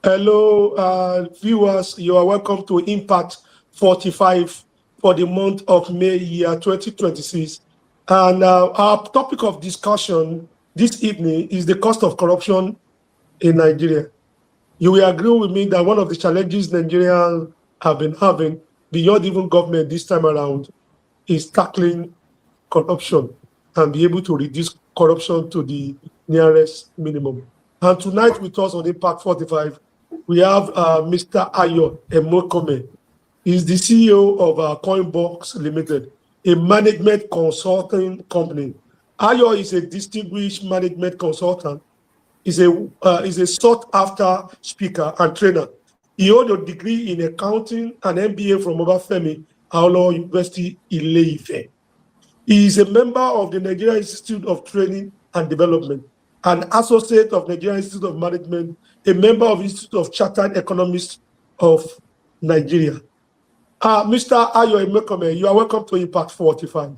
Hello, viewers. You are welcome to Impact 45 for the month of May, year 2026. And our topic of discussion this evening is the cost of corruption in Nigeria. You will agree with me that one of the challenges Nigerians have been having, beyond even government this time around, is tackling corruption and be able to reduce corruption to the nearest minimum. And tonight with us on Impact 45, we have Mr. Ayo Emakhiomhe. He's the CEO of Coinbox Limited, a management consulting company. Ayo is a distinguished management consultant. He's a sought-after speaker and trainer. He owns a degree in accounting and MBA from Obafemi Awolowo University, Ile-Ife. He is a member of the Nigerian Institute of Training and Development, an associate of Nigerian Institute of Management, a member of Institute of Chartered Economists of Nigeria. Mr. Ayo Emakhiomhe, you are welcome to Impact 45.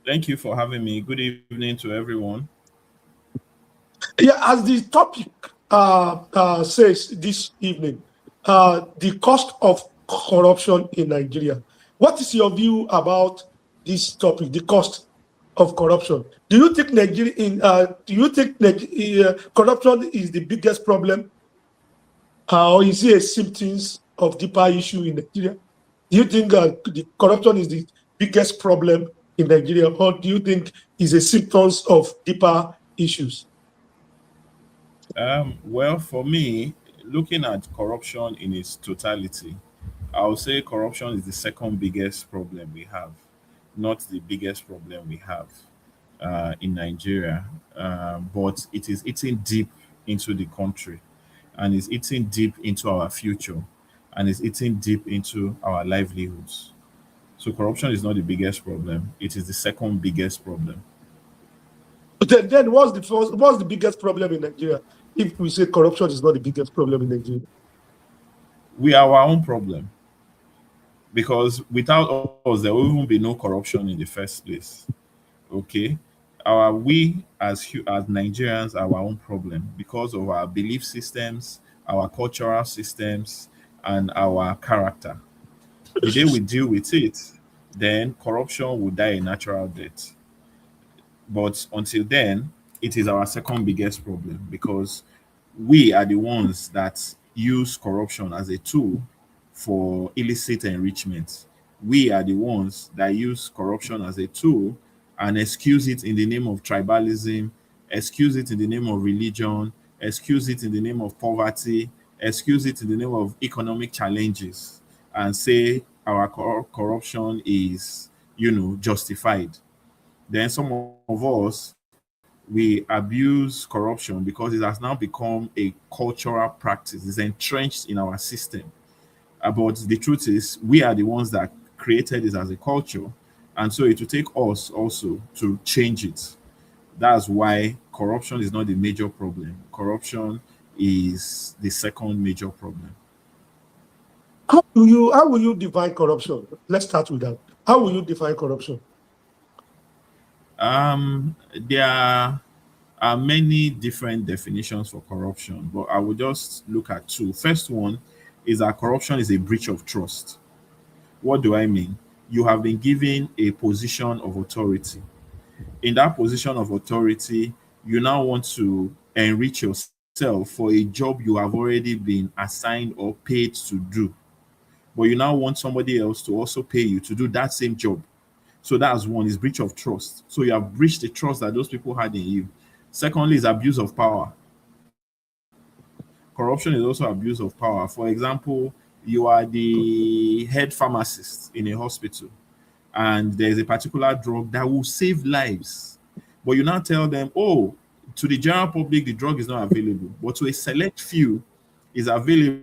Thank you for having me. Good evening to everyone. Yeah, as the topic says this evening, the cost of corruption in Nigeria. What is your view about this topic, the cost of corruption? Do you think corruption is the biggest problem, or is it a symptoms of deeper issue in Nigeria? Do you think the corruption is the biggest problem in Nigeria, or do you think it's a symptoms of deeper issues? Well, for me, looking at corruption in its totality, I would say corruption is the second biggest problem we have, not the biggest problem we have in Nigeria. But it is eating deep into the country, and it's eating deep into our future, and it's eating deep into our livelihoods. So corruption is not the biggest problem. It is the second biggest problem. But then what's the biggest problem in Nigeria? If we say corruption is not the biggest problem in Nigeria, We are our own problem, because without us, there will even be no corruption in the first place. Okay, we as Nigerians are our own problem because of our belief systems, our cultural systems, and our character. The day we deal with it, then corruption will die a natural death. But until then, it is our second biggest problem because we are the ones that use corruption as a tool for illicit enrichment. We are the ones that use corruption as a tool and excuse it in the name of tribalism, excuse it in the name of religion, excuse it in the name of poverty, excuse it in the name of economic challenges, and say our corruption is, justified. Then some of us, we abuse corruption because it has now become a cultural practice. It's entrenched in our system. But the truth is, we are the ones that created this as a culture. And so it will take us also to change it. That's why corruption is not the major problem. Corruption is the second major problem. how will you define corruption? Let's start with that. How will you define corruption? There are many different definitions for corruption, but I will just look at two. First one is that corruption is a breach of trust. What do I mean? You have been given a position of authority. In that position of authority, you now want to enrich yourself for a job you have already been assigned or paid to do. But you now want somebody else to also pay you to do that same job. So that's one, is breach of trust. So you have breached the trust that those people had in you. Secondly, is abuse of power. Corruption is also abuse of power. For example, you are the head pharmacist in a hospital, and there's a particular drug that will save lives. But you now tell them, oh, to the general public, the drug is not available. But to a select few, is available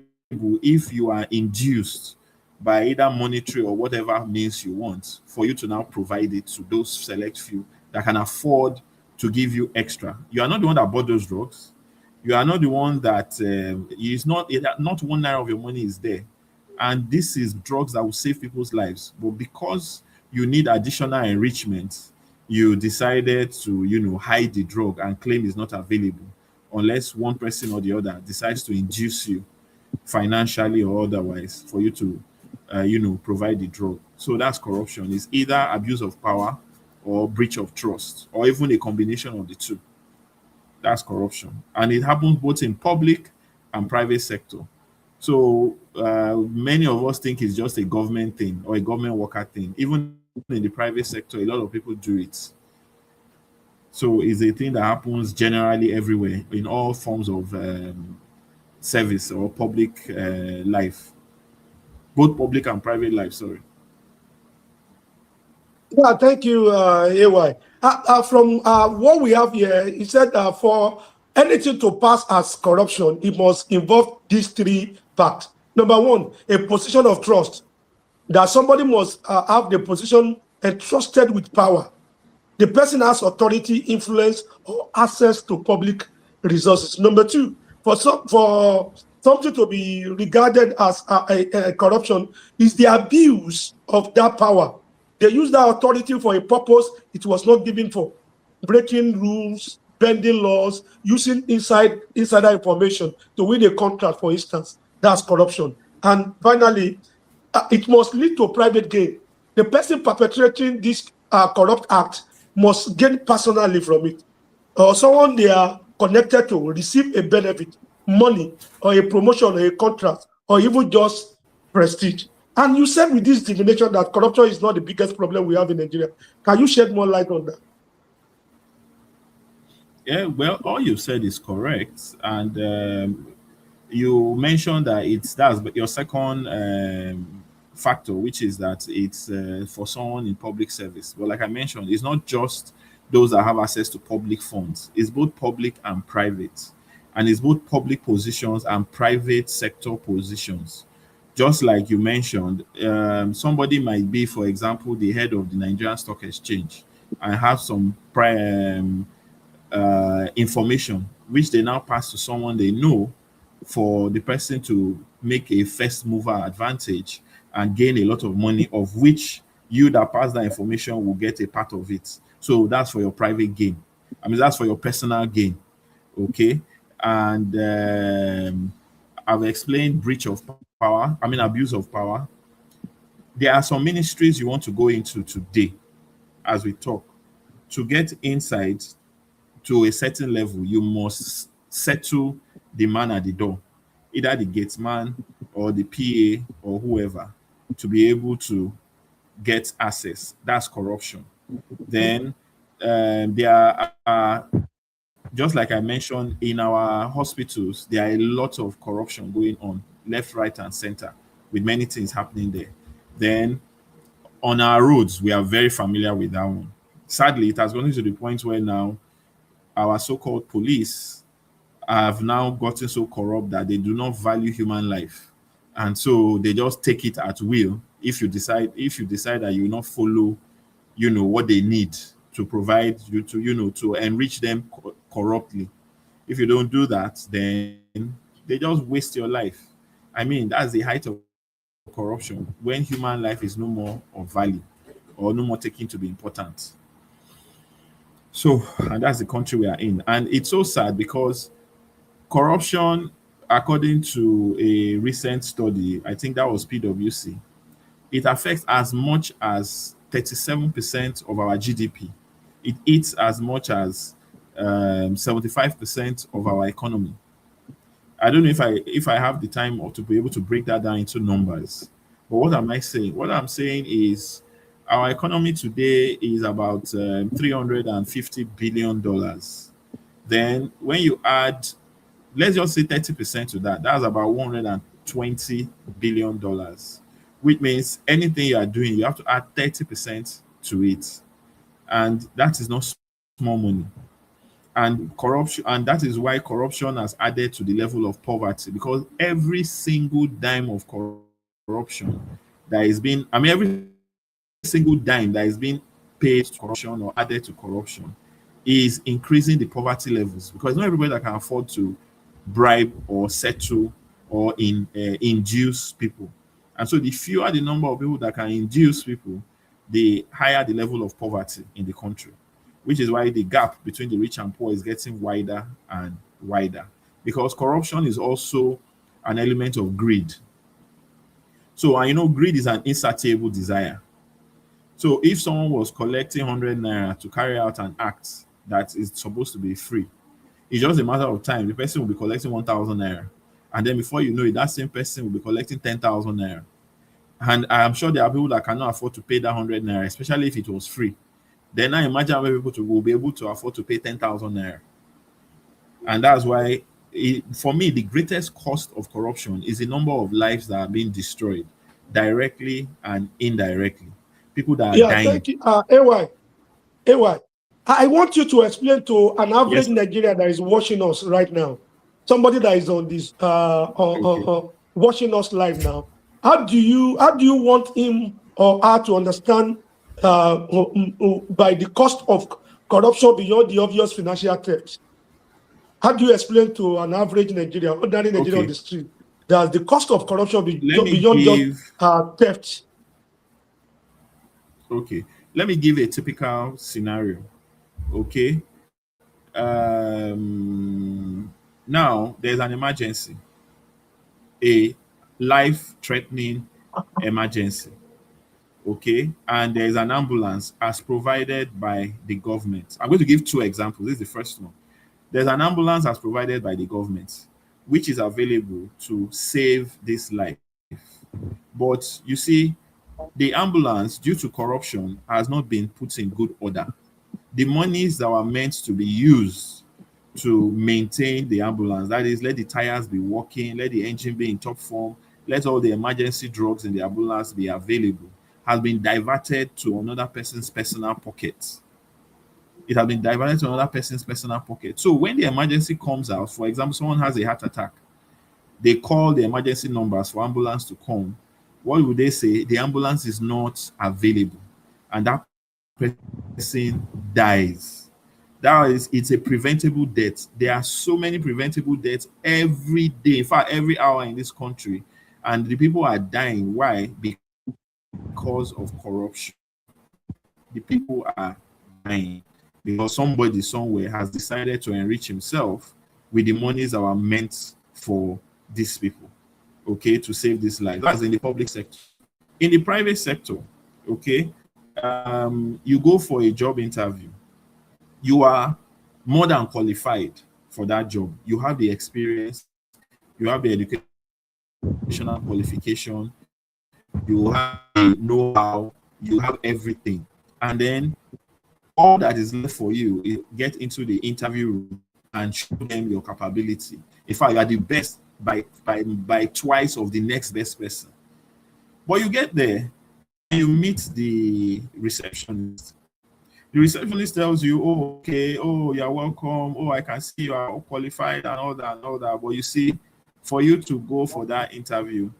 if you are induced by either monetary or whatever means you want for you to now provide it to those select few that can afford to give you extra. You are not the one that bought those drugs. You are not the one that is not 1 naira of your money is there. And this is drugs that will save people's lives. But because you need additional enrichment, you decided to, hide the drug and claim it's not available. unless one person or the other decides to induce you financially or otherwise for you to, provide the drug. So that's corruption. It's either abuse of power or breach of trust, or even a combination of the two. That's corruption, and it happens both in public and private sector. So many of us think it's just a government thing or a government worker thing. Even in the private sector, a lot of people do it. So it's a thing that happens generally everywhere in all forms of service or public life, both public and private life. Sorry. Yeah, thank you, AY. From what we have here, he said for anything to pass as corruption, it must involve these three parts. Number one, a position of trust, that somebody must have the position entrusted with power. The person has authority, influence, or access to public resources. Number two, for something to be regarded as a corruption is the abuse of that power. They use that authority for a purpose it was not given for, breaking rules, bending laws, using insider information to win a contract, for instance. That's corruption. And finally, it must lead to private gain. The person perpetrating this corrupt act must gain personally from it, or someone they are connected to receive a benefit, money, or a promotion, or a contract, or even just prestige. And you said with this divination that corruption is not the biggest problem we have in Nigeria. Can you shed more light on that? Yeah, well, all you said is correct, and you mentioned that that's your second factor, which is that it's for someone in public service. But like I mentioned, it's not just those that have access to public funds. It's both public and private, and it's both public positions and private sector positions. Just like you mentioned, somebody might be, for example, the head of the Nigerian Stock Exchange and have some information which they now pass to someone they know for the person to make a first mover advantage and gain a lot of money, of which you that pass that information will get a part of it. So that's for your private gain. I mean, that's for your personal gain. Okay. And I've explained breach of power, I mean, abuse of power. There are some ministries you want to go into today as we talk. To get insight to a certain level, you must settle the man at the door, either the gate man or the PA or whoever, to be able to get access. That's corruption. Then there are, just like I mentioned, in our hospitals, there are a lot of corruption going on, left, right, and center, with many things happening there. Then on our roads, we are very familiar with that one. Sadly, it has gone to the point where now our so-called police have now gotten so corrupt that they do not value human life, and so they just take it at will. If you decide that you will not follow, what they need to provide you, to enrich them corruptly, if you don't do that, then they just waste your life. I mean, that's the height of corruption, when human life is no more of value or no more taken to be important. So, and that's the country we are in. And it's so sad because corruption, according to a recent study, I think that was PwC, it affects as much as 37% of our GDP. It eats as much as 75% of our economy. I don't know if I have the time or to be able to break that down into numbers. But what am I saying? What I'm saying is our economy today is about $350 billion. Then when you add, let's just say 30% to that, that's about $120 billion, which means anything you are doing, you have to add 30% to it. And that is not small money. And corruption, and that is why corruption has added to the level of poverty, because every single dime of corruption that is being, I mean, every single dime that is being paid to corruption or added to corruption is increasing the poverty levels, because not everybody that can afford to bribe or settle or induce people. And so the fewer the number of people that can induce people, the higher the level of poverty in the country, which is why the gap between the rich and poor is getting wider and wider. Because corruption is also an element of greed. So, and you know, greed is an insatiable desire. So, if someone was collecting 100 naira to carry out an act that is supposed to be free, it's just a matter of time. The person will be collecting 1,000 naira. And then before you know it, that same person will be collecting 10,000 naira. And I am sure there are people that cannot afford to pay that 100 naira, especially if it was free. Then I imagine how many people will be able to afford to pay 10,000 naira. And that's why, for me, the greatest cost of corruption is the number of lives that are being destroyed directly and indirectly. People that are Yeah, dying. thank you. AY, I want you to explain to an Yes, average sir. Nigerian that is watching us right now, somebody that is on this Okay. watching us live now. How do you want him or her to understand by the cost of corruption beyond the obvious financial theft? How do you explain to an average Nigerian, ordinary Nigerian on Okay. the street, that the cost of corruption Let me beyond just give theft? okay. Let me give a typical scenario. Okay. Now there's an emergency, a life-threatening emergency. Okay, and there is an ambulance as provided by the government. I'm going to give two examples. This is the first one. There's an ambulance as provided by the government, which is available to save this life. But you see, the ambulance, due to corruption, has not been put in good order. The monies that were meant to be used to maintain the ambulance, that is, let the tires be working, let the engine be in top form, let all the emergency drugs in the ambulance be available, has been diverted to another person's personal pocket. It has been diverted to another person's personal pocket. So when the emergency comes out, for example, someone has a heart attack, they call the emergency numbers for ambulance to come. What would they say? The ambulance is not available, and that person dies. That is, it's a preventable death. There are so many preventable deaths every day, in fact, every hour in this country, and the people are dying. Why? Because of corruption. The people are dying because somebody somewhere has decided to enrich himself with the monies that were meant for these people, okay, to save this life. That's in the public sector. In the private sector, okay, you go for a job interview. You are more than qualified for that job. You have the experience, you have the educational qualification, you have the know-how, you have everything. And then all that is left for you is get into the interview room and show them your capability. In fact, you are the best by twice of the next best person. But you get there and you meet the receptionist. The receptionist tells you, oh, okay, oh, you're welcome. Oh, I can see you are qualified and all that and all that. But you see, for you to go for that interview,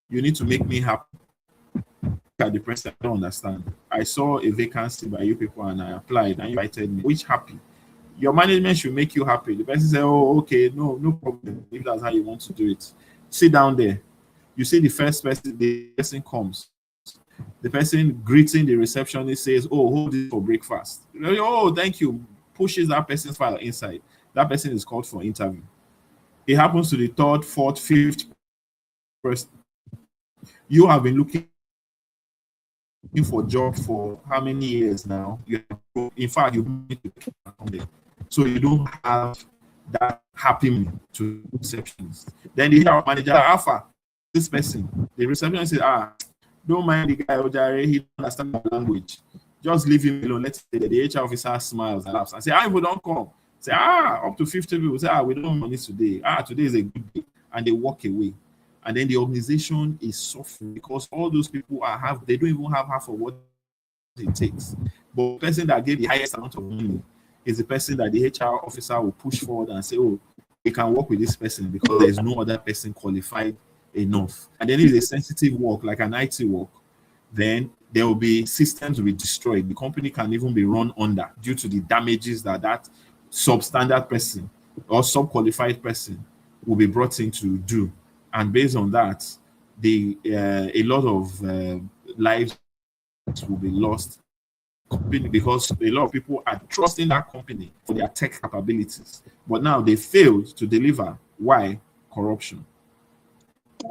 you need to make me happy. At the press, I don't understand. I saw a vacancy by you people and I applied and you invited me. Which happy? Your management should make you happy. The person said, oh, okay, no problem. If that's how you want to do it. Sit down there. You see the person comes. The person greeting the receptionist says, oh, hold this for breakfast. Oh, thank you. Pushes that person's file inside. That person is called for interview. It happens to the third, fourth, fifth person. You have been looking for a job for how many years now? In fact, you need to come there. So you don't have that happy mood to receptionist. Then the HR manager, Alpha, this person, the receptionist says, don't mind the guy, Ojare, he don't understand the language. Just leave him alone. Let's say that the HR officer smiles and laughs and say, if we don't come. Say, up to 50 people say, we don't want this today. Today is a good day. And they walk away. And then the organization is suffering because all those people they don't even have half of what it takes. But the person that gave the highest amount of money is the person that the HR officer will push forward and say, oh, we can work with this person because there's no other person qualified enough. And then if it's a sensitive work, like an IT work, then there will be systems will be destroyed. The company can even be run under due to the damages that substandard person or sub-qualified person will be brought in to do. And based on that, a lot of lives will be lost company because a lot of people are trusting that company for their tech capabilities. But now they failed to deliver. Why? Corruption.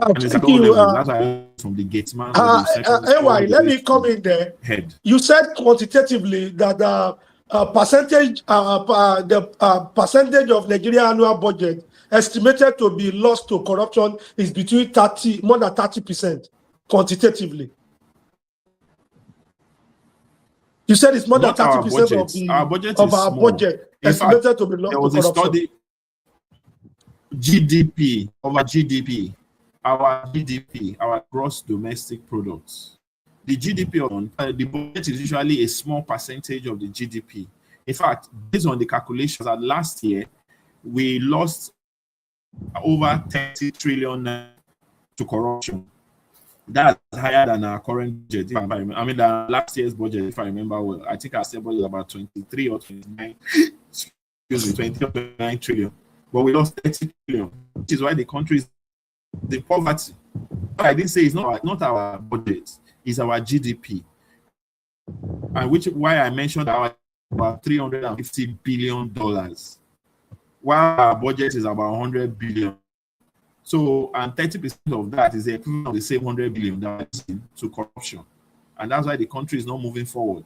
And it's at Thank all you. levels. That's why from the gatesman or the researchers all AY, the let way me come to in there. head. You said quantitatively that the percentage of Nigeria annual budget estimated to be lost to corruption is between more than 30% quantitatively. You said it's more than Not our 30% budget. Our budget is our small. budget In fact, estimated to be lost there to was a corruption. study, GDP over GDP, our gross domestic products. The GDP on the budget is usually a small percentage of the GDP. In fact, based on the calculations that last year we lost over 30 trillion to corruption. That's higher than our current budget. I mean, the last year's budget, if I remember well, I think our state budget was about 23 or 29, excuse me, 20 or 29 trillion. But we lost 30 trillion, which is why the country is the poverty. I didn't say it's not our budget, it's our GDP. And which why I mentioned about $350 billion, while our budget is about 100 billion. So, and 30% of that is the equivalent of the same 100 billion that is to corruption. And that's why the country is not moving forward.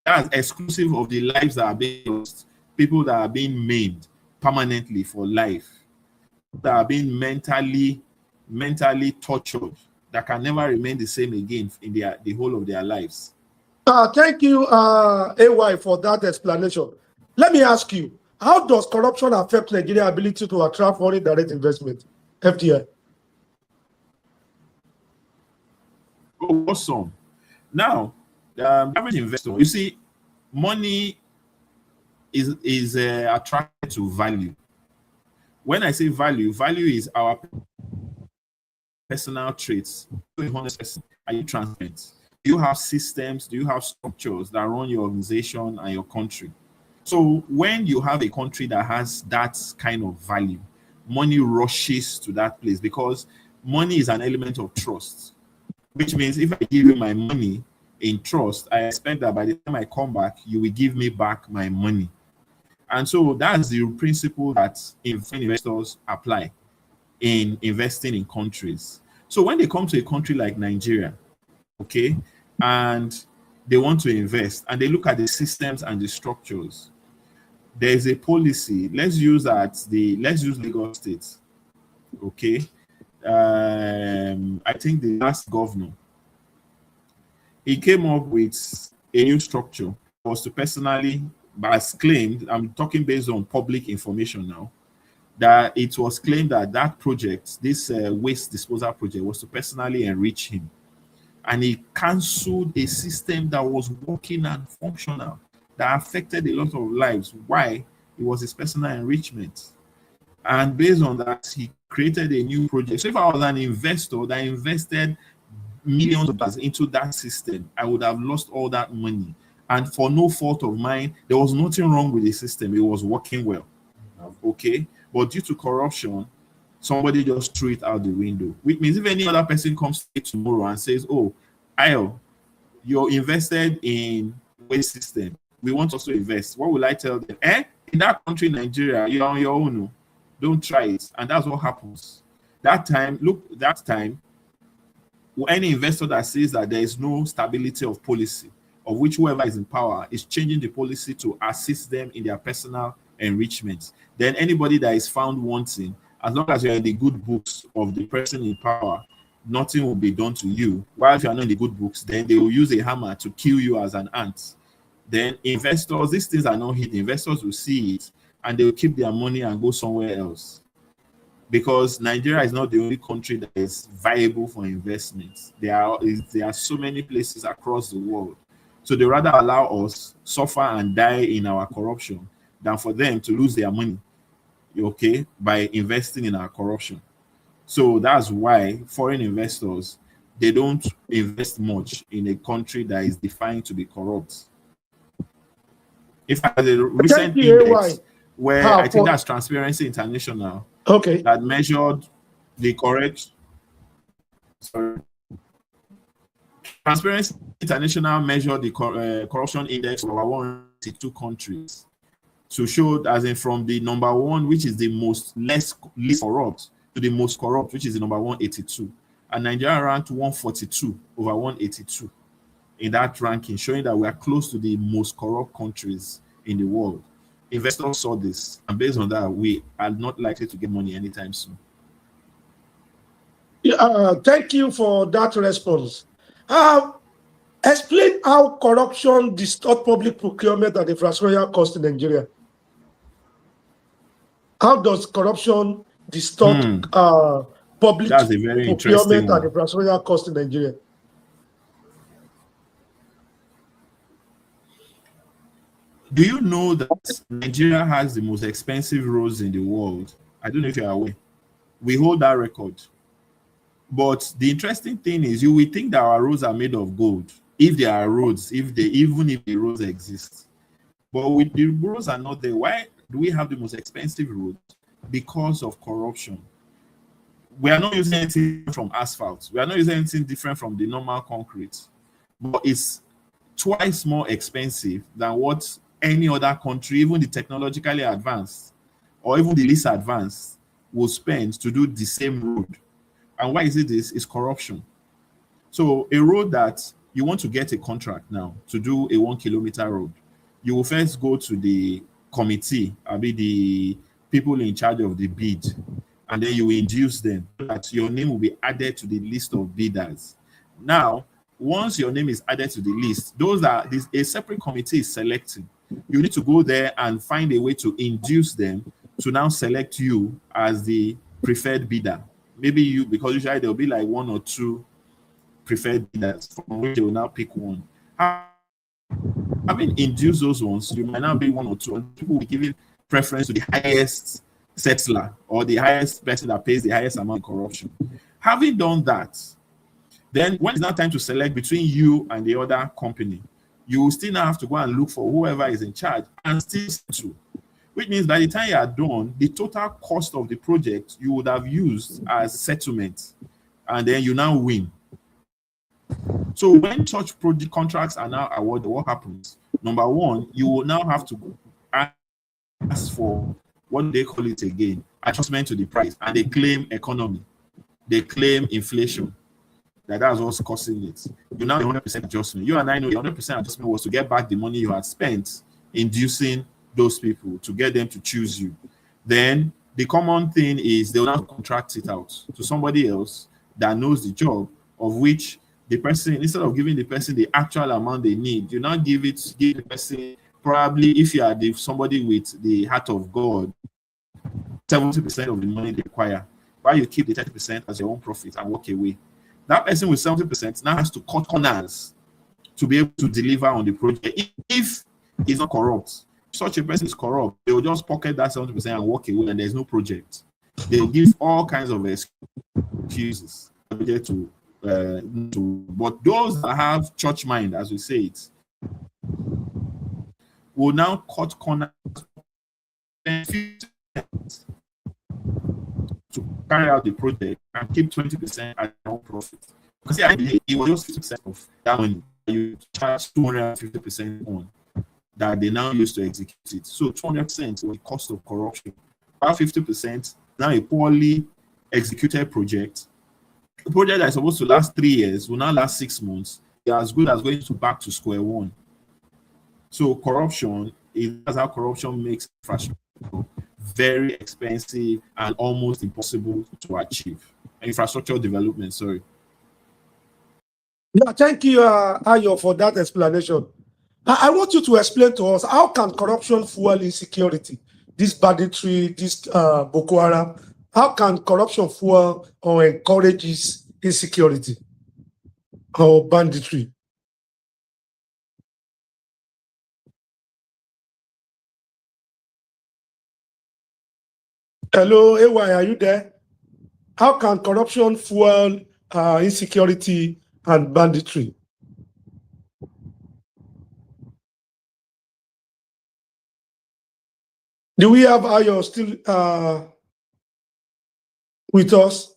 That's exclusive of the lives that are being lost, people that are being maimed permanently for life, that are being mentally tortured, that can never remain the same again in the whole of their lives. Thank you, AY, for that explanation. Let me ask you, how does corruption affect Nigeria's ability to attract foreign direct investment? FDI. Oh, awesome. Now, the average investor, you see, money is attracted to value. When I say value, value is our personal traits. Are you transparent? Do you have systems? Do you have structures that run your organization and your country? So when you have a country that has that kind of value, money rushes to that place because money is an element of trust, which means if I give you my money in trust, I expect that by the time I come back, you will give me back my money. And so that's the principle that investors apply in investing in countries. So when they come to a country like Nigeria, okay, and they want to invest and they look at the systems and the structures, there's a policy. Let's use Lagos State. Okay. I think the last governor, he came up with a new structure. Was to personally, but as claimed, I'm talking based on public information now, that it was claimed that that project, this waste disposal project, was to personally enrich him. And he cancelled a system that was working and functional, that affected a lot of lives. Why? It was his personal enrichment. And based on that, he created a new project. So if I was an investor that invested millions of dollars into that system, I would have lost all that money. And for no fault of mine, there was nothing wrong with the system. It was working well. Okay? But due to corruption, somebody just threw it out the window. Which means if any other person comes tomorrow and says, oh, Ayo, you're invested in waste system, we want us to invest, what will I tell them? In that country, Nigeria, you're on your own. Don't try it. And that's what happens. That time, any investor that says that there is no stability of policy, of which whoever is in power is changing the policy to assist them in their personal enrichment, then anybody that is found wanting, as long as you're in the good books of the person in power, nothing will be done to you. While if you're not in the good books, then they will use a hammer to kill you as an ant. Then investors, these things are not hidden. Investors will see it and they will keep their money and go somewhere else. Because Nigeria is not the only country that is viable for investments. There are so many places across the world. So they rather allow us suffer and die in our corruption than for them to lose their money, okay, by investing in our corruption. So that's why foreign investors, they don't invest much in a country that is defined to be corrupt. If I had a recent index where I think that's Transparency International, okay, that measured the correct, sorry, Transparency International measured the corruption index of our 182 countries to show, as in from the number one, which is the least corrupt, to the most corrupt, which is the number 182. And Nigeria ranked 142 over 182 in that ranking, showing that we are close to the most corrupt countries in the world. Investors saw this, and based on that, we are not likely to get money anytime soon. Thank you for that response. Explain how corruption distorts public procurement and infrastructure costs in Nigeria. How does corruption distort public That's a very procurement and one. infrastructure costs in Nigeria? Do you know that Nigeria has the most expensive roads in the world? I don't know if you're aware. We hold that record. But the interesting thing is, you will think that our roads are made of gold if there are roads, even if the roads exist. But with the roads are not there. Why do we have the most expensive roads? Because of corruption. We are not using anything from asphalt. We are not using anything different from the normal concrete. But it's twice more expensive than what any other country, even the technologically advanced or even the least advanced, will spend to do the same road. And why is it this? It's corruption. So a road that you want to get a contract now to do a 1 kilometer road, you will first go to the committee, the people in charge of the bid, and then you will induce them that your name will be added to the list of bidders. Now, once your name is added to the list, a separate committee is selecting. You need to go there and find a way to induce them to now select you as the preferred bidder. Maybe you, because usually there'll be like 1 or 2 preferred bidders from which they will now pick one. Having induced those ones, you might now be 1 or 2, and people will be giving preference to the highest settler or the highest person that pays the highest amount of corruption. Having done that, then when it's now time to select between you and the other company, you will still now have to go and look for whoever is in charge and still settle. Which means by the time you are done, the total cost of the project you would have used as settlement, and then you now win. So when such project contracts are now awarded, what happens? Number one, you will now have to ask for, what do they call it again? Adjustment to the price. And they claim economy. They claim inflation. That's what's causing it. You now 100% adjustment. You and I know the 100% adjustment was to get back the money you had spent inducing those people, to get them to choose you. Then the common thing is they'll now contract it out to somebody else that knows the job, of which the person, instead of giving the person the actual amount they need, you now give the person, probably, if you are somebody with the heart of God, 70% of the money they require, while you keep the 30% as your own profit and walk away. That person with 70% now has to cut corners to be able to deliver on the project. If he's not corrupt, such a person is corrupt, they will just pocket that 70% and walk away, and there's no project. They will give all kinds of excuses but those that have church mind, as we say it, will now cut corners to carry out the project and keep 20% at their own profit. Because it was just 50% of that money you charge 250% on that they now use to execute it. So 200% was the cost of corruption. About 50% now a poorly executed project. A project that is supposed to last 3 years will now last 6 months. It's as good as going back to square one. So corruption, that's how corruption makes infrastructure very expensive and almost impossible to achieve. Infrastructure development, sorry. Yeah, thank you, Ayo, for that explanation. I want you to explain to us, how can corruption fuel insecurity? This banditry, this Boko Haram, how can corruption fuel or encourages insecurity or banditry? Hello, AY, are you there? How can corruption fuel insecurity and banditry? Do we have Ayo still with us?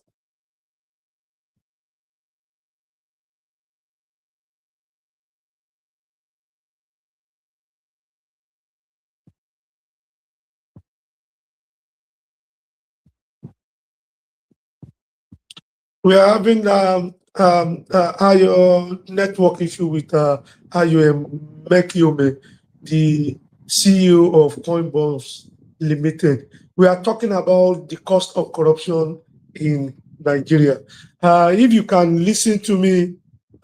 We are having Ayo network issue with Ayo Emakhiomhe, the CEO of Coinbox Limited. We are talking about the cost of corruption in Nigeria. If you can listen to me,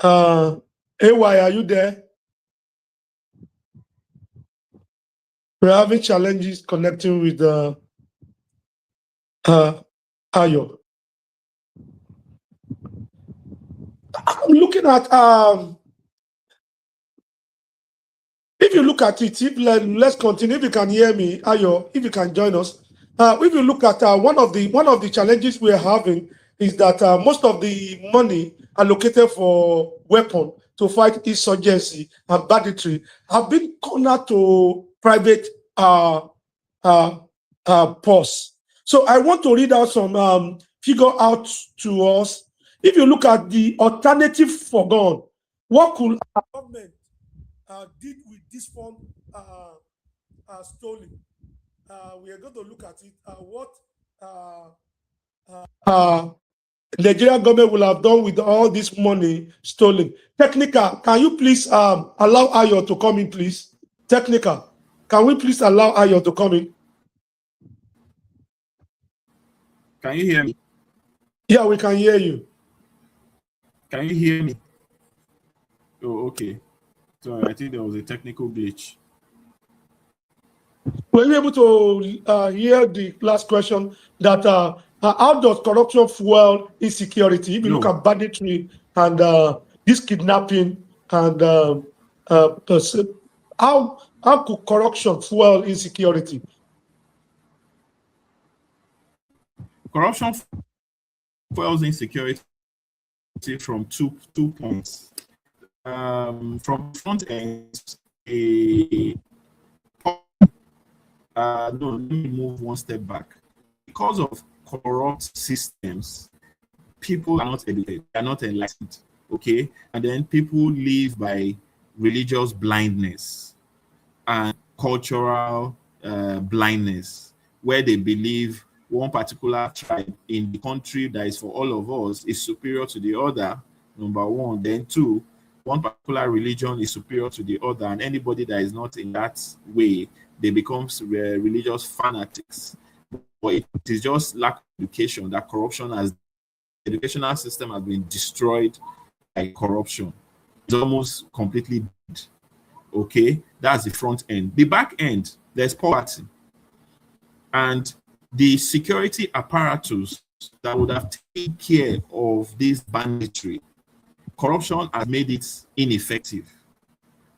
AY, are you there? We're having challenges connecting with Ayo. I'm looking at if you look at it, let's continue. If you can hear me, Ayo, if you can join us. If you look at one of the challenges we are having is that most of the money allocated for weapon to fight insurgency and banditry have been cornered to private purse. So I want to read out some figure out to us. If you look at the alternative forgone, what could our government did with this fund stolen? We are going to look at it. What Nigerian government will have done with all this money stolen. Technical, can you please allow Ayo to come in, please? Technical, can we please allow Ayo to come in? Can you hear me? Yeah, we can hear you. Can you hear me? Oh, okay. So I think there was a technical glitch. Were you able to hear the last question that how does corruption fuel insecurity? If you look at banditry and this kidnapping and how could corruption fuel insecurity? Corruption fuels insecurity from two points. From front end, no, let me move one step back. Because of corrupt systems, people are not educated, they are not enlightened, okay? And then people live by religious blindness and cultural blindness, where they believe one particular tribe in the country that is for all of us is superior to the other, number one. Then two, one particular religion is superior to the other, and anybody that is not in that way, they become religious fanatics. But it is just lack of education that corruption has, the educational system has been destroyed by corruption. It's almost completely dead. Okay, that's the front end. The back end, there's poverty. And the security apparatus that would have taken care of this banditry, corruption has made it ineffective,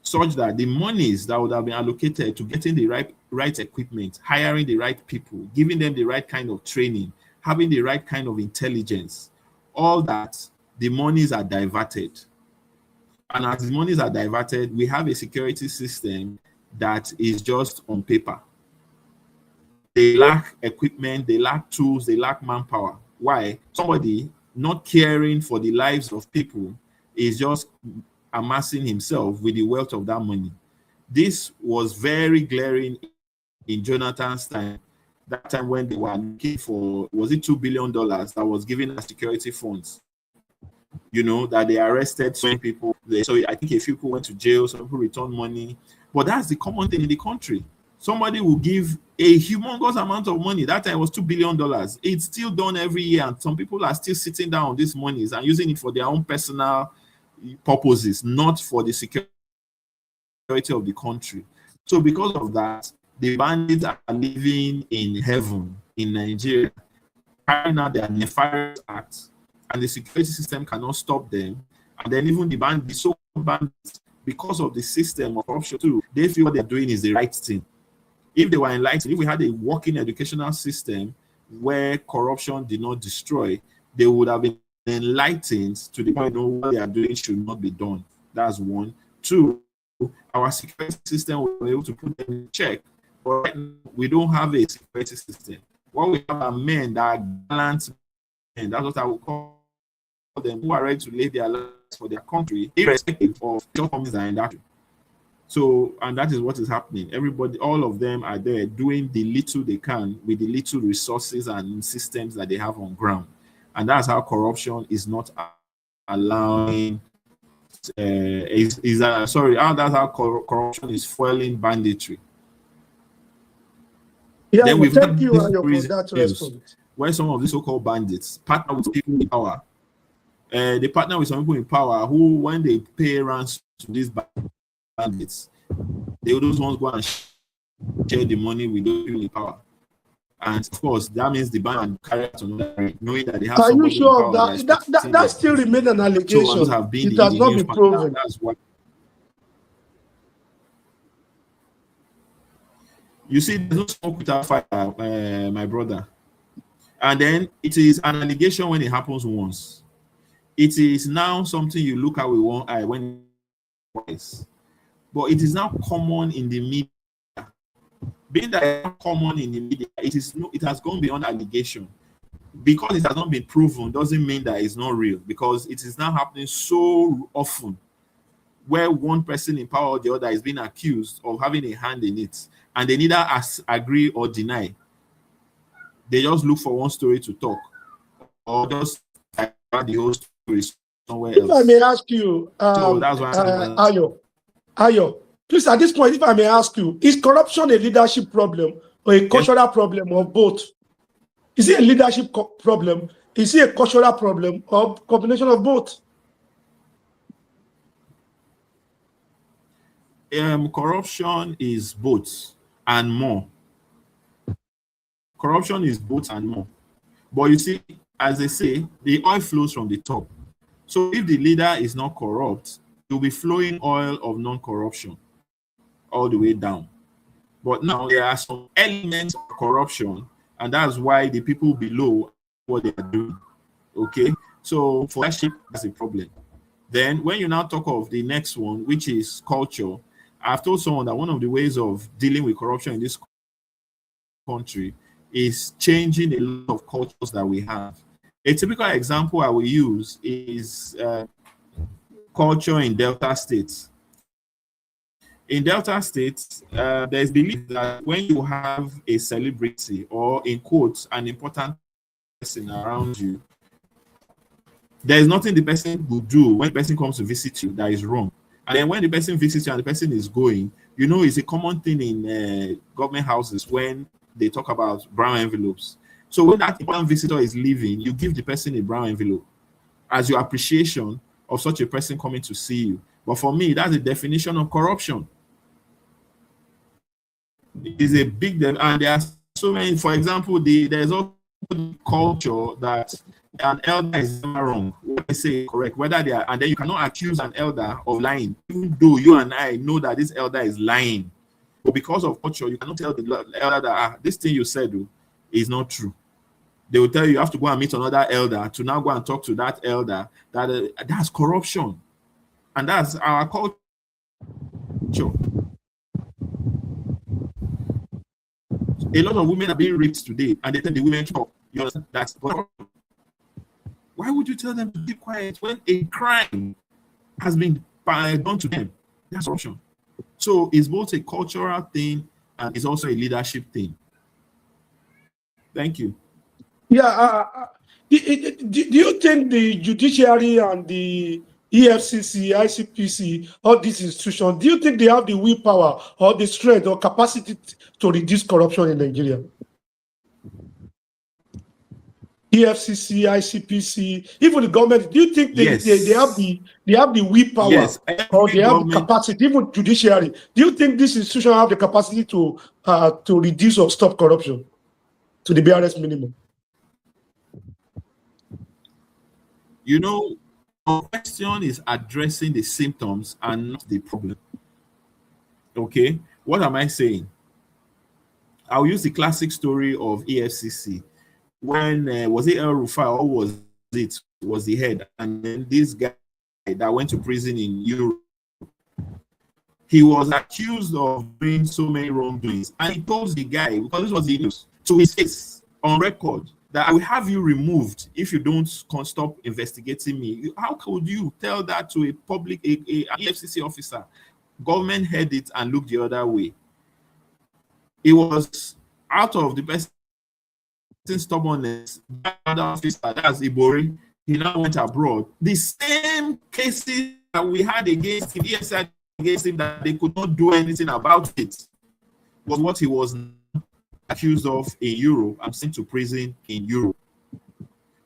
such that the monies that would have been allocated to getting the right equipment, hiring the right people, giving them the right kind of training, having the right kind of intelligence, all that, the monies are diverted. And as the monies are diverted, we have a security system that is just on paper. They lack equipment, they lack tools, they lack manpower. Why? Somebody not caring for the lives of people is just amassing himself with the wealth of that money. This was very glaring in Jonathan's time, that time when they were looking for, was it $2 billion that was given as security funds? You know, that they arrested some people. So I think a few people went to jail, some people returned money. But that's the common thing in the country. Somebody will give a humongous amount of money. That time was $2 billion. It's still done every year, and some people are still sitting down on these monies and using it for their own personal purposes, not for the security of the country. So because of that, the bandits are living in heaven in Nigeria, carrying out their nefarious acts, and the security system cannot stop them. And then even the bandits, so bandits, because of the system of corruption too, they feel what they're doing is the right thing. If they were enlightened, if we had a working educational system where corruption did not destroy, they would have been enlightened to the point of what they are doing should not be done. That's one. Two, our security system will be able to put them in check. But right now, we don't have a security system. What we have are men that are gallant men. That's what I would call them, who are ready to lay their lives for their country, irrespective of shortcomings that are in that. So, and that is what is happening. Everybody, all of them are there doing the little they can with the little resources and systems that they have on ground. And that's how corruption is not allowing how that's how corruption is fueling banditry. Yeah, Then well, we've thank had you, this Ayo, for recent that news response. where some of these so-called bandits partner with people in power. They partner with some people in power who, when they pay ransom to these bandits, they will those ones go and share the money with those people in power. And of course, that means the band carry out another, knowing that they have Are you somebody in sure of power that is that? protecting That them. still remains an So those allegation. have been It the has not news been partner. proven. That's why you see there's no smoke without fire, my brother. And then it is an allegation when it happens once. It is now something you look at with one eye when it's, but it is now common in the media. Being that it's common in the media, it has gone beyond allegation. Because it has not been proven doesn't mean that it's not real, because it is now happening so often where one person in power or the other is being accused of having a hand in it, and they neither agree or deny. They just look for one story to talk, or just divert the whole story somewhere If I may else. ask you, So that's why I'm saying that. Ayo, please, at this point, if I may ask you, is corruption a leadership problem or a Yes. cultural problem or both? Is it a leadership problem? Is it a cultural problem or combination of both? Corruption is both and more. Corruption is both and more. But you see, as they say, the oil flows from the top. So if the leader is not corrupt, you'll be flowing oil of non-corruption all the way down. But now there are some elements of corruption, and that's why the people below what they are doing. Okay, so for that shape, that's a problem. Then when you now talk of the next one, which is culture, I've told someone that one of the ways of dealing with corruption in this country is changing a lot of cultures that we have. A typical example I will use is culture in Delta states. In Delta states, there's belief that when you have a celebrity or, in quotes, an important person around you, there is nothing the person will do when the person comes to visit you that is wrong. And then when the person visits you and the person is going, you know, it's a common thing in government houses when they talk about brown envelopes. So when that important visitor is leaving, you give the person a brown envelope as your appreciation of such a person coming to see you. But for me, that's the definition of corruption. It is a big, and there are so many. For example, there's also the culture that an elder is never wrong. What they say is correct, whether they are, and then you cannot accuse an elder of lying, even though you and I know that this elder is lying. But because of culture, you cannot tell the elder that this thing you said is not true. They will tell you have to go and meet another elder to now go and talk to that elder. That's corruption, and that's our culture. A lot of women are being raped today, and they tell the women talk. You understand? That's corruption. Why would you tell them to keep quiet when a crime has been done to them? That's corruption. So it's both a cultural thing and it's also a leadership thing. Thank you. Yeah. Do you think the judiciary and the EFCC, ICPC, all these institutions, do you think they have the willpower or the strength or capacity to reduce corruption in Nigeria? EFCC, ICPC, even the government, do you think they have the willpower Yes, or every they have the government. capacity, even judiciary? Do you think this institution have the capacity to reduce or stop corruption to the barest minimum? You know, our question is addressing the symptoms and not the problem. Okay, what am I saying? I'll use the classic story of EFCC. When was it El Rufai or was the head, and then this guy that went to prison in Europe, he was accused of doing so many wrongdoings, and he told the guy, because this was the news, to his face on record, that I will have you removed if you don't stop investigating me. How could you tell that to a public, an EFCC officer? Government heard it and looked the other way. It was out of the person stubbornness, that officer, that's Ibori, he now went abroad. The same cases that we had against him, ESI against him, that they could not do anything about it, was what he was accused of in Europe and sent to prison in Europe,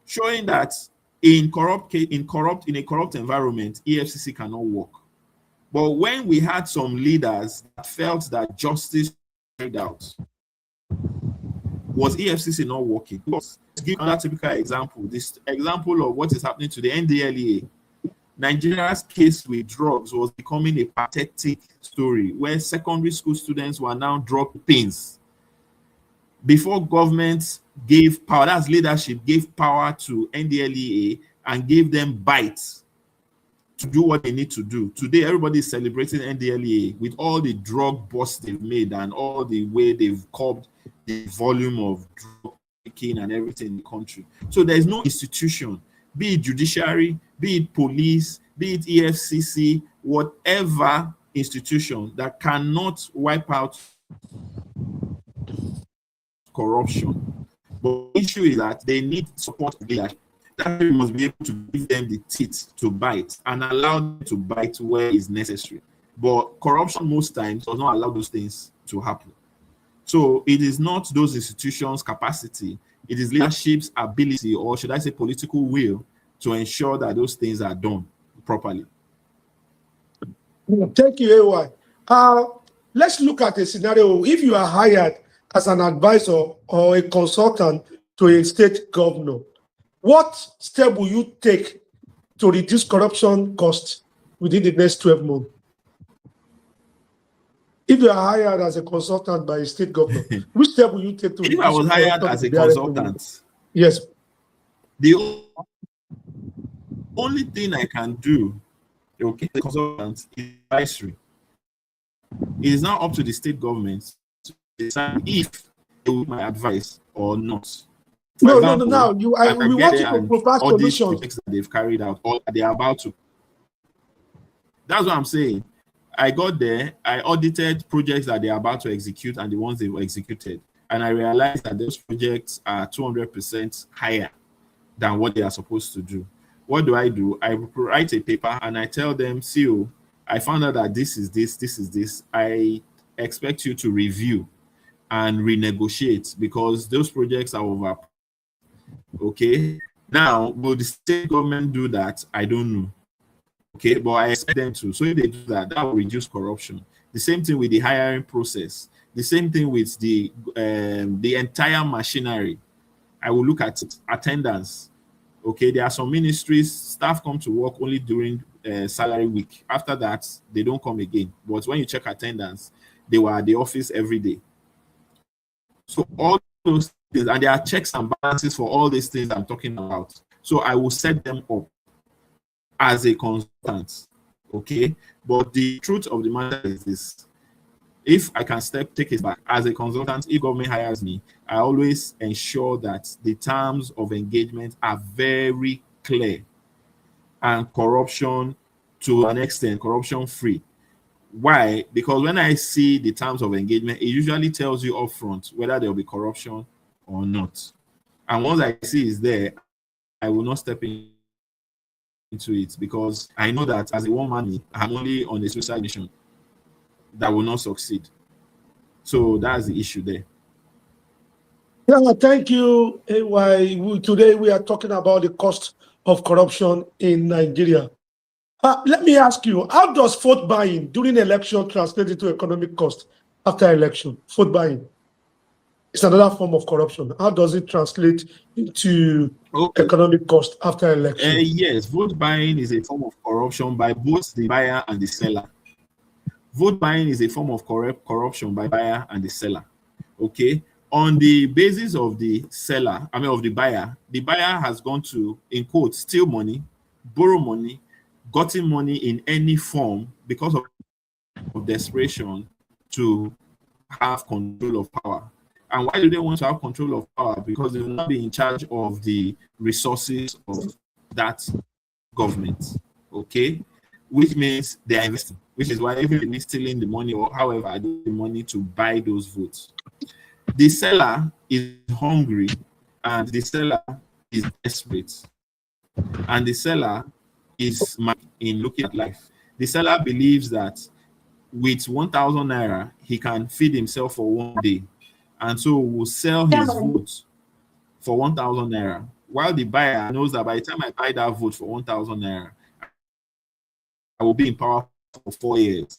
showing that in a corrupt environment, EFCC cannot work. But when we had some leaders that felt that justice carried out, was EFCC not working? Let's give another typical example. This example of what is happening to the NDLEA. Nigeria's case with drugs was becoming a pathetic story where secondary school students were now drug pins. Before government gave power, that's leadership, gave power to NDLEA and gave them bites to do what they need to do. Today, everybody is celebrating NDLEA with all the drug busts they've made and all the way they've curbed the volume of drug taking and everything in the country. So there's no institution, be it judiciary, be it police, be it EFCC, whatever institution that cannot wipe out corruption. But the issue is that they need support leadership. That must be able to give them the teeth to bite and allow them to bite where is necessary. But corruption most times does not allow those things to happen. So it is not those institutions' capacity, it is leadership's ability, or should I say political will, to ensure that those things are done properly. Thank you, AY. Let's look at a scenario. If you are hired as an advisor or a consultant to a state governor, what step will you take to reduce corruption costs within the next 12 months? If you are hired as a consultant by a state governor, which step will you take to If I was hired as a consultant, yes, the only thing I can do, okay, the consultant is advisory. It is now up to the state government to decide if they will my advice or not. No. Now we want you to provide solutions. Projects that they've carried out or they are about to. That's what I'm saying. I got there, I audited projects that they are about to execute and the ones they've executed, and I realized that those projects are 200% higher than what they are supposed to do. What do? I write a paper and I tell them, CEO, I found out that this is this. I expect you to review and renegotiate because those projects are over. Okay. Now, will the state government do that? I don't know. Okay, but I expect them to. So if they do that, that will reduce corruption. The same thing with the hiring process. The same thing with the entire machinery. I will look at attendance. Okay, there are some ministries, staff come to work only during salary week. After that, they don't come again. But when you check attendance, they were at the office every day. So all those things, and there are checks and balances for all these things I'm talking about. So I will set them up as a consultant. Okay, but the truth of the matter is this: if I can take it back as a consultant, if government hires me, I always ensure that the terms of engagement are very clear and corruption to an extent, corruption free. Why? Because when I see the terms of engagement, it usually tells you upfront whether there will be corruption or not. And once I see it's there, I will not step into it because I know that as a one-man, I'm only on a suicide mission that will not succeed. So that's the issue there. Yeah, thank you, AY. Today we are talking about the cost of corruption in Nigeria. Let me ask you, how does vote buying during election translate into economic cost after election? Vote buying. It's another form of corruption. How does it translate into economic cost after election? Yes, vote buying is a form of corruption by both the buyer and the seller. Vote buying is a form of corruption by buyer and the seller. Okay, on the basis of the seller, of the buyer has gone to, in quotes, steal money, borrow money, gotten money in any form because of desperation to have control of power. And why do they want to have control of power? Because they will not be in charge of the resources of that government. Okay, which means they are investing, which is why even if stealing the money or however the money to buy those votes. The seller is hungry and the seller is desperate, and the seller is in looking at life. The seller believes that with 1,000 naira, he can feed himself for one day, and so will sell his vote for 1,000 naira. While the buyer knows that by the time I buy that vote for 1,000 naira, I will be in power for 4 years.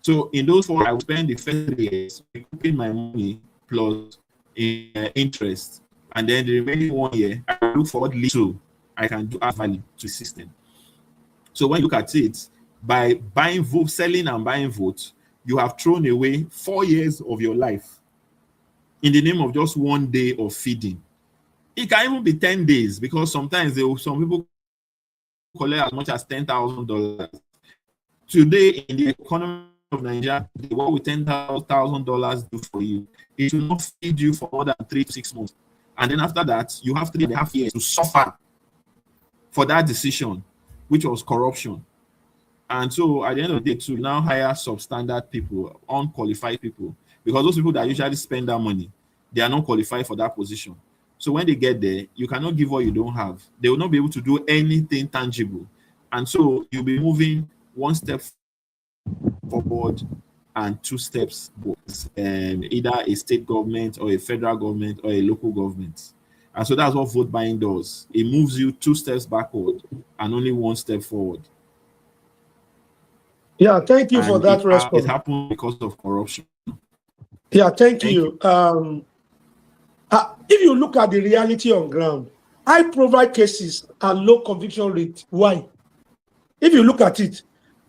So in those 4 years, I will spend the first 3 years keeping my money plus interest, and then the remaining 1 year, I will look for what little I can do add value to the system. So when you look at it, by buying vote, selling and buying votes, you have thrown away 4 years of your life in the name of just 1 day of feeding. It can even be 10 days, because sometimes some people collect as much as $10,000. Today, in the economy of Nigeria, what will $10,000 do for you? It will not feed you for more than 3 to 6 months. And then after that, you have 3.5 years to suffer for that decision, which was corruption. And so at the end of the day, to now hire substandard people, unqualified people, because those people that usually spend that money, they are not qualified for that position. So when they get there, you cannot give what you don't have. They will not be able to do anything tangible. And so you'll be moving 1 step forward and 2 steps back, either a state government or a federal government or a local government. And so that's what vote buying does. It moves you 2 steps backward and only 1 step forward. Yeah, thank you for that response. It happened because of corruption. Yeah, thank you. If you look at the reality on ground, high-profile cases and low conviction rate. Why? If you look at it,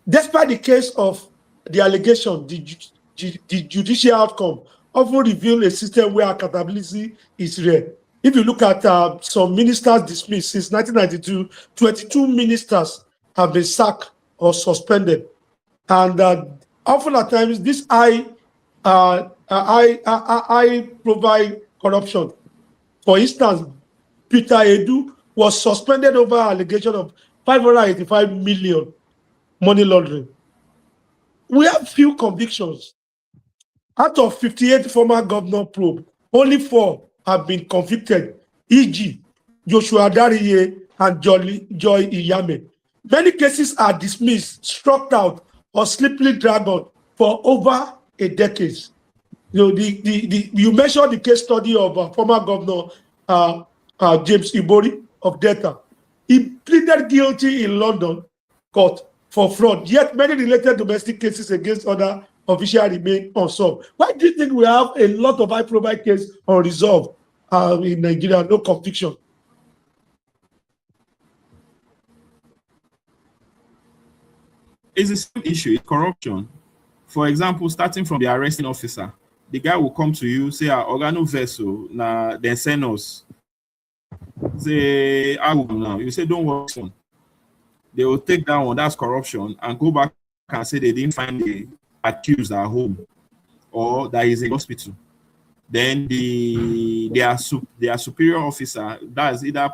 despite the case of the allegation, the judicial outcome often reveal a system where accountability is rare. If you look at some ministers dismissed since 1992, 22 ministers have been sacked or suspended. And often at times, this high-profile corruption. For instance, Peter Edu was suspended over allegation of 585 million money laundering. We have few convictions. Out of 58 former governor probe, only 4 have been convicted, e.g., Joshua Dariye and Joy Iyame. Many cases are dismissed, struck out, or slippery dragged on for over a decade. You know, you mentioned the case study of former governor James Ibori of Delta. He pleaded guilty in London court for fraud, yet many related domestic cases against other officials remain unsolved. Why do you think we have a lot of high-profile cases unresolved in Nigeria, no conviction? It's the same issue, it's corruption. For example, starting from the arresting officer, the guy will come to you, say, organo vessel, na then send us. Say, I will now. You say, don't work on. They will take that one, that's corruption, and go back and say they didn't find the accused at home or that is in hospital. Then their superior officer, that's either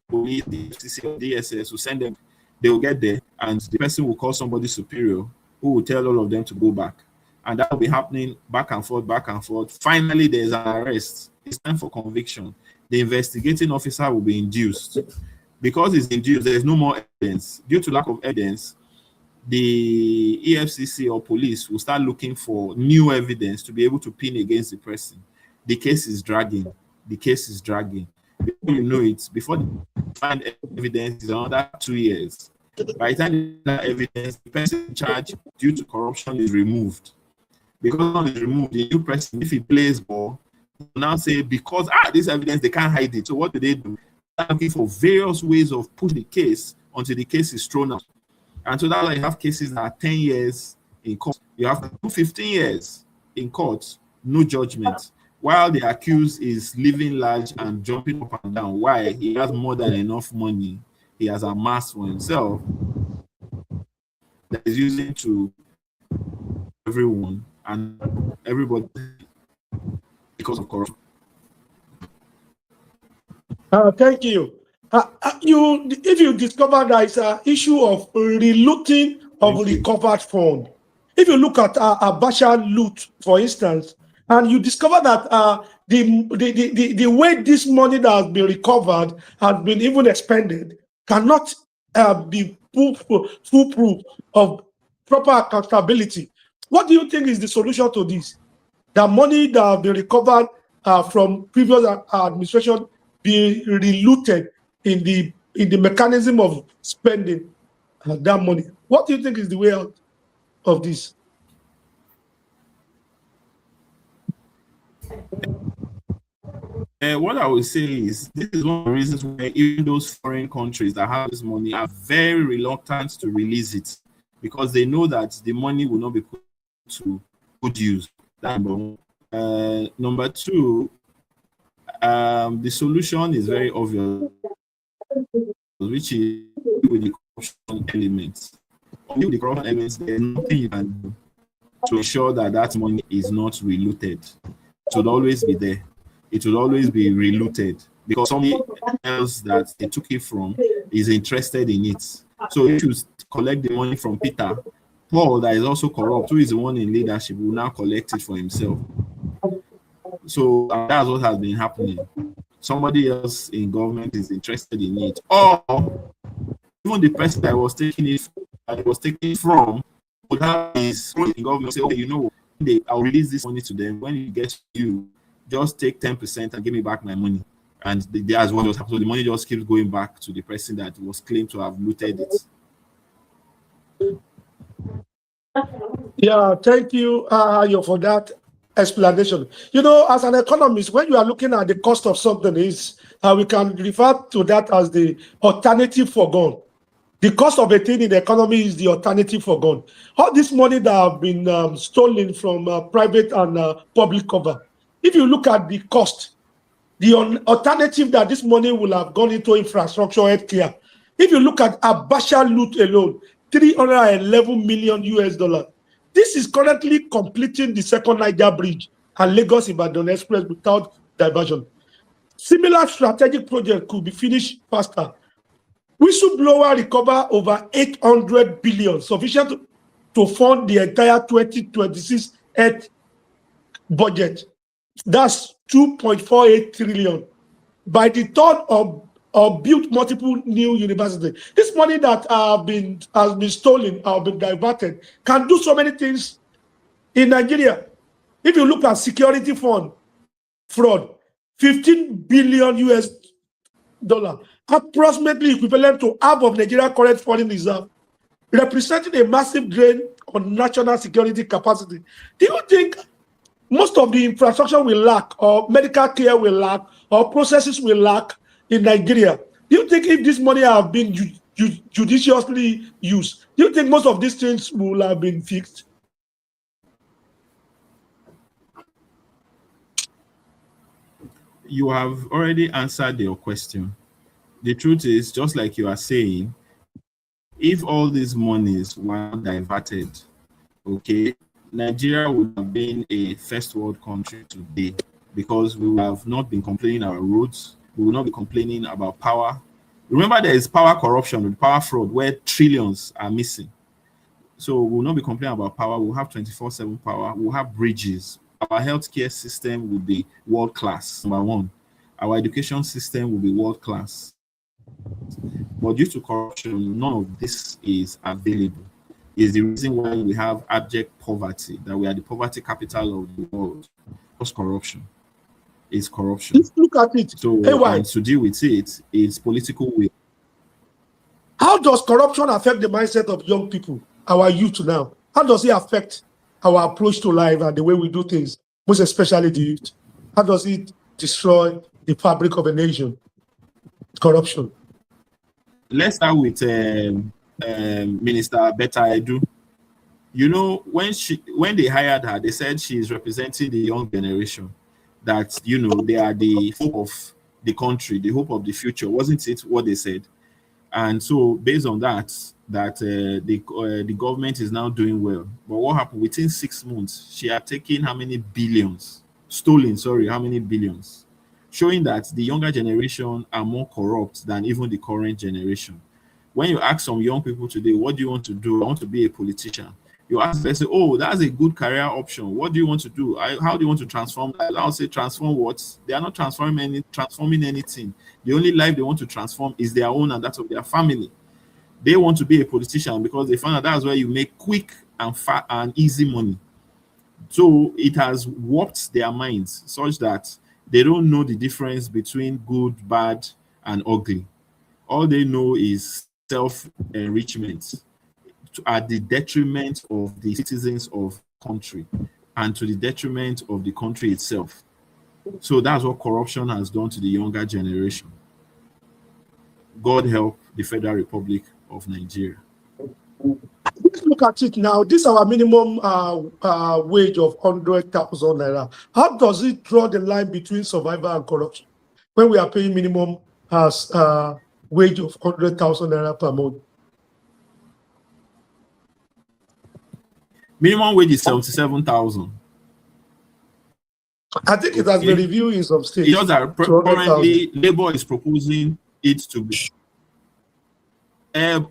police, FCC, or DSS, will send them. They will get there, and the person will call somebody superior who will tell all of them to go back. And that will be happening back and forth, back and forth. Finally, there's an arrest. It's time for conviction. The investigating officer will be induced. Because it's induced, there's no more evidence. Due to lack of evidence, the EFCC or police will start looking for new evidence to be able to pin against the person. The case is dragging. The case is dragging. Before you know it, before they find evidence, it's another 2 years. By the time that evidence, the person in charge due to corruption is removed. Because it's removed, the new person, if he plays ball, will now say, because this evidence, they can't hide it. So what do? They're looking for various ways of pushing the case until the case is thrown out. And so that's why you have cases that are 10 years in court. You have 15 years in court, no judgment. While the accused is living large and jumping up and down. Why? He has more than enough money. He has amassed for himself that is using to everyone and everybody because of corruption. Thank you. If you discover there is an issue of relooting of recovered fund, if you look at Abacha loot, for instance, and you discover that the way this money that has been recovered has been even expended cannot be foolproof of proper accountability. What do you think is the solution to this? The money that has been recovered from previous administration be reluted in the mechanism of spending that money. What do you think is the way out of this? What I would say is this is one of the reasons why even those foreign countries that have this money are very reluctant to release it, because they know that the money will not be put to good use. That's number one. Number two, the solution is very obvious, which is with the corruption elements. With the corruption elements, there's nothing you can do to ensure that that money is not reluted. It should always be there. It will always be reluted because somebody else that they took it from is interested in it. So if you collect the money from Peter, Paul, that is also corrupt, who is the one in leadership, will now collect it for himself. So that's what has been happening. Somebody else in government is interested in it, or even the person that was taking it from would have his in government say, okay, you know, I'll release this money to them. When it gets to you, just take 10% and give me back my money. And that's what was happening. So the money just keeps going back to the person that was claimed to have looted it. Yeah, thank you, Ayo, for that explanation. You know, as an economist, when you are looking at the cost of something, we can refer to that as the alternative forgone. The cost of a thing in the economy is the alternative forgone. All this money that have been stolen from private and public cover, if you look at the cost, the alternative that this money will have gone into infrastructure, healthcare. If you look at Abacha loot alone, $311 million US. This is currently completing the second Niger bridge and Lagos-Ibadan Express without diversion. Similar strategic project could be finished faster. Whistleblower recover over 800 billion, sufficient to fund the entire 2026 health budget. That's 2.48 trillion. By the third of built multiple new universities. This money that has been stolen or been diverted can do so many things in Nigeria. If you look at security fund fraud, 15 billion US dollar, approximately equivalent to half of Nigeria's current foreign reserve, representing a massive drain on national security capacity. Do you think most of the infrastructure will lack, or medical care will lack, or processes will lack in Nigeria? Do you think if this money have been judiciously used, do you think most of these things will have been fixed? You have already answered your question. The truth is, just like you are saying, if all these monies were diverted, okay, Nigeria would have been a first world country today, because we would have not been complaining about roads, we will not be complaining about power. Remember, there is power corruption with power fraud where trillions are missing. So we will not be complaining about power. We'll have 24/7 power. We'll have bridges. Our healthcare system will be world class, number one. Our education system will be world class. But due to corruption, none of this is available. Is the reason why we have abject poverty, that we are the poverty capital of the world. Because corruption is corruption. Let's look at it. So, and to deal with it is political will. How does corruption affect the mindset of young people, our youth now? How does it affect our approach to life and the way we do things, most especially the youth? How does it destroy the fabric of a nation? Corruption. Let's start with Minister Betta Edu. You know, when they hired her, they said she is representing the young generation. That, you know, they are the hope of the country, the hope of the future. Wasn't it what they said? And so, based on that, the government is now doing well. But what happened? Within 6 months, she had taken how many billions? Stolen, sorry, how many billions? Showing that the younger generation are more corrupt than even the current generation. When you ask some young people today, what do you want to do? I want to be a politician. You ask them, say, oh, that's a good career option. What do you want to do? How do you want to transform that? I'll say, transform what? They are not transforming anything. The only life they want to transform is their own and that of their family. They want to be a politician because they find that that's where you make quick and fast and easy money. So it has warped their minds such that they don't know the difference between good, bad, and ugly. All they know is self-enrichment at the detriment of the citizens of the country and to the detriment of the country itself. So that's what corruption has done to the younger generation. God help the Federal Republic of Nigeria. Let's look at it now. This is our minimum wage of 100,000 naira. How does it draw the line between survival and corruption when we are paying minimum as wage of 100,000 naira per month? Minimum wage is 77,000. I think it has been reviewed in some states. It does that currently Labour is proposing it to be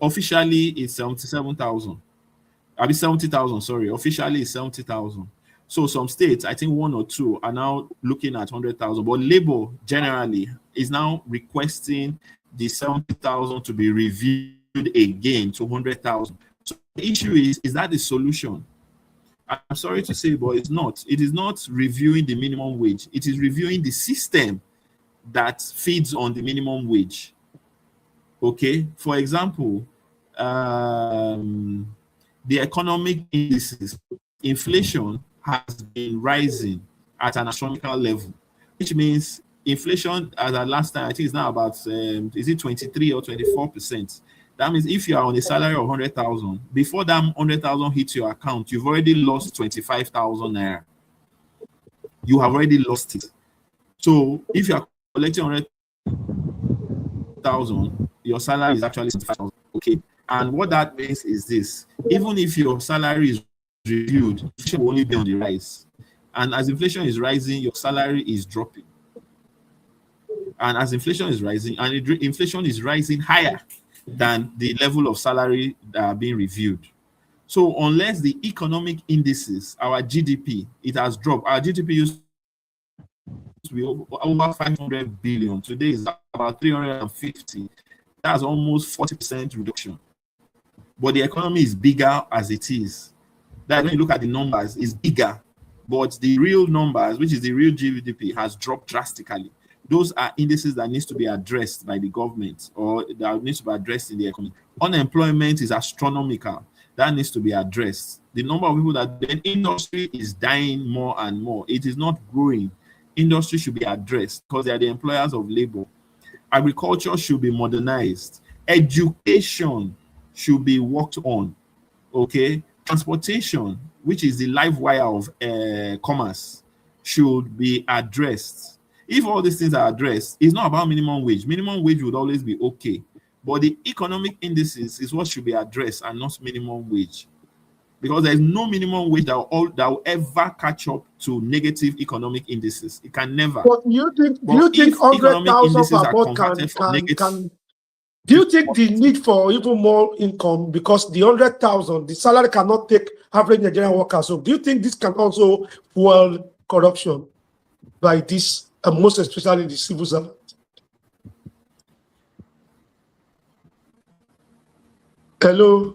officially it's 77,000. I'll be 70,000, sorry. Officially it's 70,000. So some states, I think one or two, are now looking at 100,000. But Labour generally is now requesting the 70,000 to be reviewed again to 100,000. So the issue is that the solution? I'm sorry to say, but it's not. It is not reviewing the minimum wage. It is reviewing the system that feeds on the minimum wage. Okay, for example, the economic indices, inflation has been rising at an astronomical level, which means inflation as at last time, I think it's now about, is it 23 or 24%? That means if you are on a salary of 100,000, before that 100,000 hits your account, you've already lost 25,000 naira. You have already lost it. So if you are collecting 100,000, your salary is actually 75,000. Okay. And what that means is this: even if your salary is reviewed, inflation will only be on the rise. And as inflation is rising, your salary is dropping. And as inflation is rising, and inflation is rising higher than the level of salary that are being reviewed. So unless the economic indices, our GDP, it has dropped. Our GDP used to be over 500 billion. Today is about 350. That's almost 40% reduction. But the economy is bigger as it is. That when you look at the numbers, it's bigger. But the real numbers, which is the real GDP, has dropped drastically. Those are indices that needs to be addressed by the government or that needs to be addressed in the economy. Unemployment is astronomical. That needs to be addressed. The number of people that the industry is dying more and more. It is not growing. Industry should be addressed because they are the employers of labor. Agriculture should be modernized. Education should be worked on. Okay. Transportation, which is the live wire of commerce, should be addressed. If all these things are addressed, it's not about minimum wage. Minimum wage would always be okay. But the economic indices is what should be addressed and not minimum wage. Because there is no minimum wage that will ever catch up to negative economic indices. It can never. But do you think 100,000 per month can do you think the need for even more income, because the 100,000, the salary cannot take average Nigerian workers? So do you think this can also fuel corruption by this? And most especially the civil servant? Hello?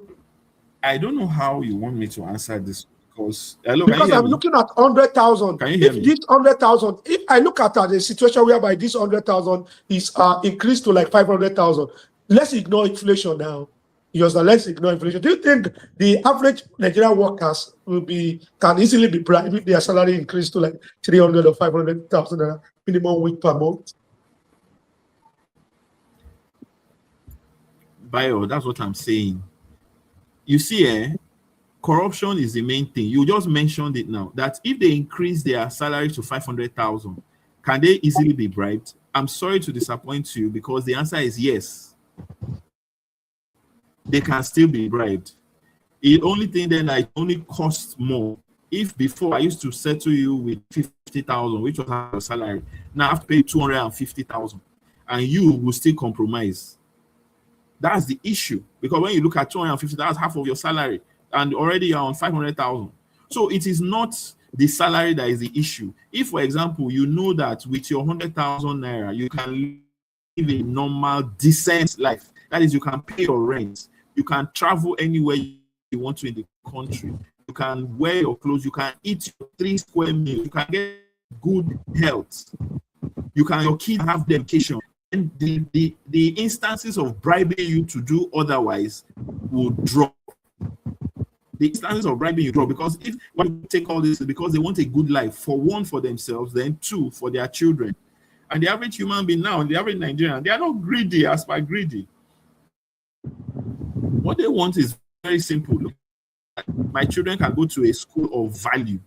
I don't know how you want me to answer this because I'm looking at 100,000. Can you hear me? This 100,000, if I look at the situation whereby this 100,000 is increased to like 500,000, let's ignore inflation now. Let's ignore inflation. Do you think the average Nigerian workers can easily be bribed if their salary increased to like 300 or 500,000 minimum week per month? Bio, that's what I'm saying. You see, corruption is the main thing. You just mentioned it now, that if they increase their salary to 500,000, can they easily be bribed? I'm sorry to disappoint you because the answer is yes. They can still be bribed. The only thing then that it only costs more. If before I used to settle you with 50,000, which was your salary, now I have to pay 250,000, and you will still compromise. That's the issue. Because when you look at 250, that's half of your salary. and already you're on 500,000. So it is not the salary that is the issue. If, for example, you know that with your 100,000 naira, you can live a normal, decent life. That is, you can pay your rent, you can travel anywhere you want to in the country, you can wear your clothes, you can eat your 3 square meals, you can get good health, your kids have the education, and the instances of bribing you to do otherwise will drop. The instances of bribing you drop, because if when you take all this, because they want a good life, for one, for themselves, then two, for their children. And the average human being now, the average Nigerian, they are not greedy as per greedy. What they want is very simple. Look, my children can go to a school of value.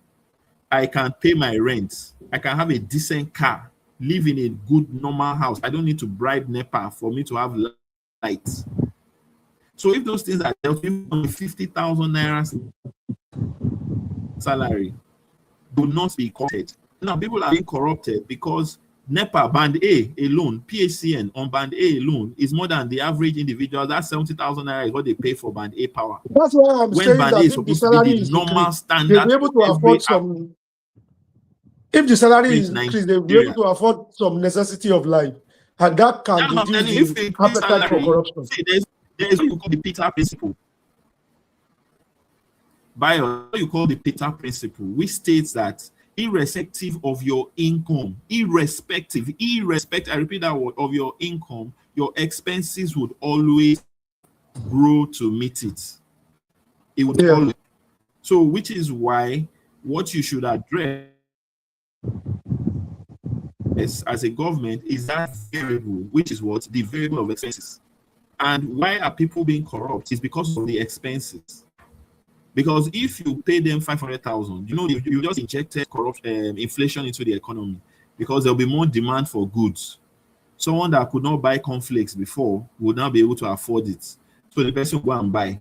I can pay my rent. I can have a decent car, live in a good normal house. I don't need to bribe NEPA for me to have lights. So if those things are dealt with on 50,000 naira salary, do not be corrupted. Now people are being corrupted because NEPA band A alone, PHCN on band A alone is more than the average individual. That's 70,000 naira is what they pay for band A power. That's why I'm When saying band that A is if the supposed to be salary the is normal increased, standard, they'll be able to afford some. If the salary is increased, they'll be able to afford some necessity of life, and that can reduce the appetite for corruption. See, there's what you call the Peter principle. What you call the Peter principle, which states that irrespective of your income, irrespective, I repeat that word, of your income, your expenses would always grow to meet it. It would always. So, which is why what you should address as a government is that variable, which is what? The variable of expenses. And why are people being corrupt? Is because of the expenses. Because if you pay them 500,000, you know, you just injected inflation into the economy, because there'll be more demand for goods. Someone that could not buy cornflakes before would now be able to afford it. So the person will go and buy.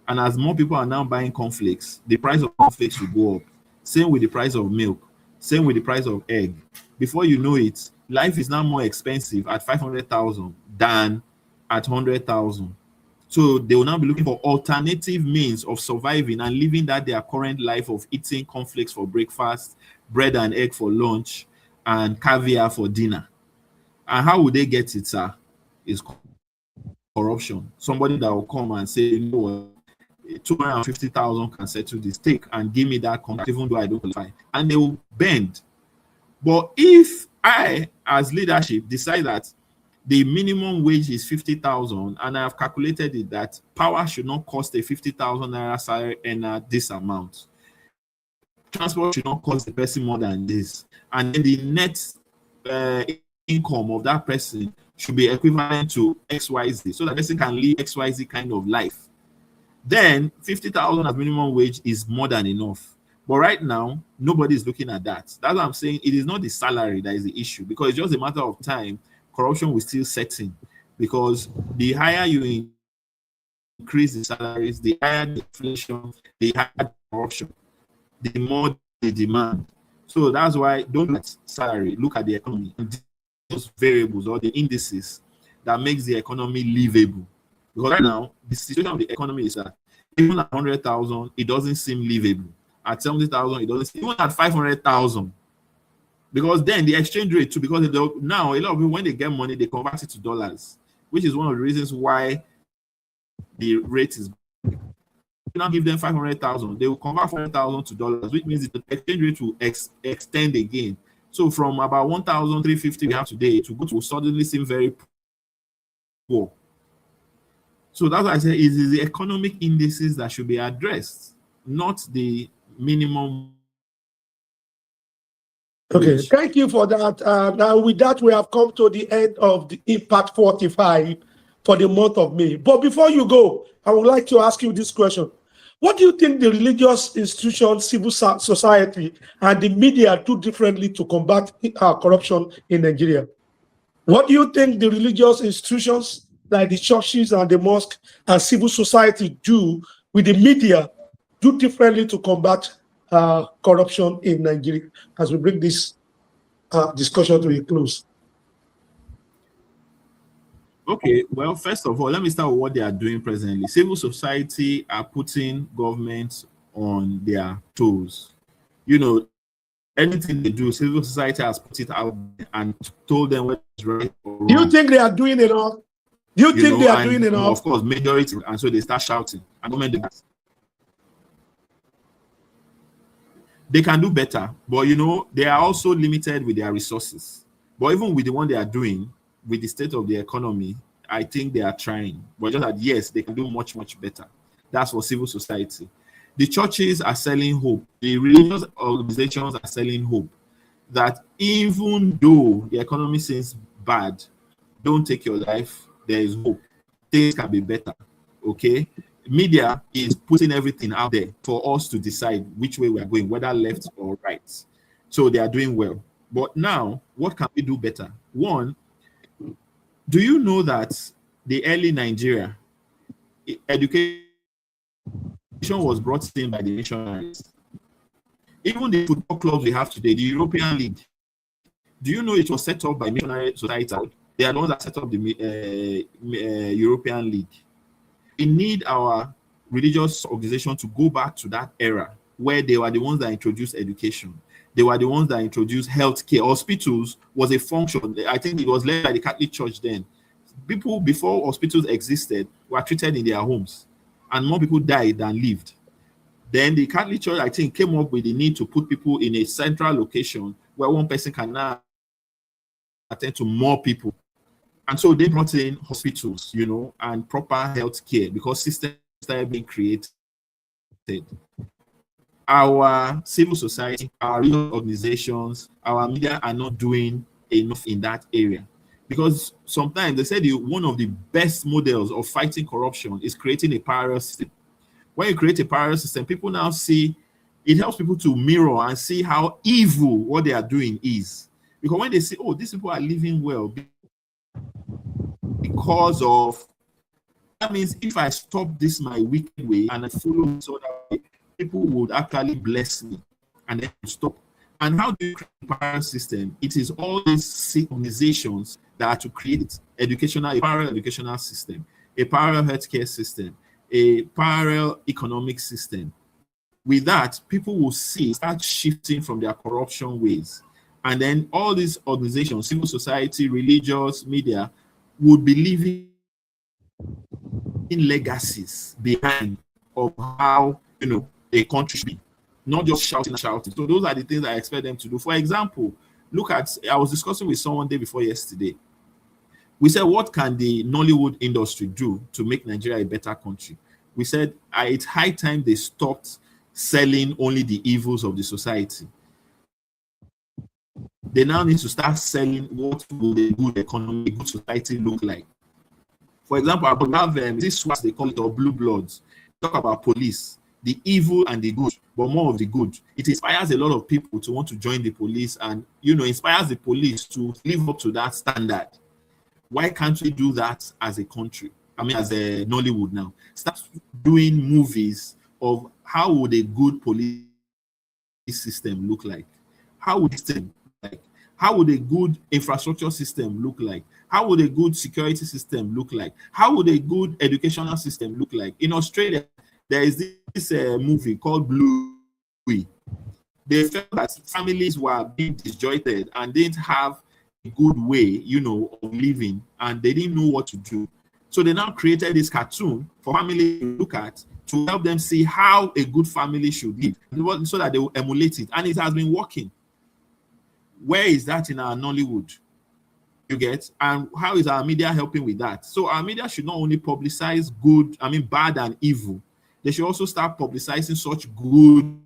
And as more people are now buying cornflakes, the price of cornflakes will go up. Same with the price of milk. Same with the price of egg. Before you know it, life is now more expensive at 500,000 than at 100,000. So they will now be looking for alternative means of surviving and living their current life of eating cornflakes for breakfast, bread and egg for lunch, and caviar for dinner. And how would they get it, sir? Is corruption. Somebody that will come and say, you know what, 250,000 can settle this, take and give me that contract, even though I don't qualify. And they will bend. But if I, as leadership, decide that the minimum wage is 50,000, and I have calculated it that power should not cost a 50,000 naira salary and this amount. Transport should not cost the person more than this, and then the net income of that person should be equivalent to XYZ, so that person can live XYZ kind of life. Then 50,000 as minimum wage is more than enough. But right now, nobody is looking at that. That's what I'm saying. It is not the salary that is the issue, because it's just a matter of time. Corruption will still set in, because the higher you increase the salaries, the higher the inflation, the higher the corruption, the more the demand. So that's why don't look at salary, look at the economy. And those variables or the indices that makes the economy livable. Because right now, the situation of the economy is that even at 100,000, it doesn't seem livable. At 70,000, it doesn't seem, even at 500,000. Because then the exchange rate too, because now a lot of people, when they get money, they convert it to dollars, which is one of the reasons why the rate is. You now give them 500,000, they will convert 400,000 to dollars, which means the exchange rate will extend again. So from about 1,350 we have today to go to suddenly seem very poor. So that's why I say it is the economic indices that should be addressed, not the minimum. Okay, thank you for that. Now, with that, we have come to the end of the Impact 45 for the month of May. But before you go, I would like to ask you this question. What do you think the religious institutions, civil society, and the media do differently to combat corruption in Nigeria? What do you think the religious institutions, like the churches and the mosque and civil society, do with the media, do differently to combat corruption in Nigeria, as we bring this discussion to a close? Okay, well, first of all, let me start with what they are doing presently. Civil society are putting government on their toes. You know, anything they do, civil society has put it out and told them what is right or Do you wrong. think they are doing enough? Do you think they are doing And enough? of course, majority, and so they start shouting. And government, they can do better, but they are also limited with their resources. But even with the one they are doing, with the state of the economy, I think they are trying. But just that, yes, they can do much, much better. That's for civil society. The churches are selling hope. The religious organizations are selling hope that even though the economy seems bad, don't take your life. There is hope. Things can be better. Okay. Media is putting everything out there for us to decide which way we are going, whether left or right. So they are doing well. But now, what can we do better? One, do you know that the early Nigeria education was brought in by the missionaries? Even the football clubs we have today, the European League, do you know it was set up by missionary society? They are the ones that set up the European League. We need our religious organization to go back to that era where they were the ones that introduced education. They were the ones that introduced healthcare. Hospitals was a function. I think it was led by the Catholic Church then. People before hospitals existed were treated in their homes, and more people died than lived. Then the Catholic Church, I think, came up with the need to put people in a central location where one person can now attend to more people. And so they brought in hospitals, and proper health care because systems started being created. Our civil society, our religious organizations, our media are not doing enough in that area. Because sometimes they said one of the best models of fighting corruption is creating a parallel system. When you create a parallel system, people now see, it helps people to mirror and see how evil what they are doing is. Because when they see, oh, these people are living well because of, that means if I stop this my wicked way and I follow this other way, people would actually bless me and then stop. And how do you create a parallel system? It is all these organizations that are to create a parallel educational system, a parallel healthcare system, a parallel economic system. With that, people will start shifting from their corruption ways. And then all these organizations, civil society, religious, media, would be leaving legacies behind of how, a country should be. Not just shouting and shouting. So those are the things I expect them to do. For example, I was discussing with someone day before yesterday. We said, what can the Nollywood industry do to make Nigeria a better country? We said, it's high time they stopped selling only the evils of the society. They now need to start selling what will a good economy, a good society look like. For example, I have this SWAT, they call it, or Blue Bloods. Talk about police, the evil and the good, but more of the good. It inspires a lot of people to want to join the police and, inspires the police to live up to that standard. Why can't we do that as a country? I mean, as a Nollywood now. Start doing movies of how would a good police system look like? How would it look like? How would a good infrastructure system look like? How would a good security system look like? How would a good educational system look like? In Australia, there is this movie called Bluey. They felt that families were being disjointed and didn't have a good way, of living, and they didn't know what to do. So they now created this cartoon for families to look at to help them see how a good family should live, so that they will emulate it. And it has been working. Where is that in our Nollywood? You get? And how is our media helping with that? So our media should not only publicize bad and evil. They should also start publicizing such good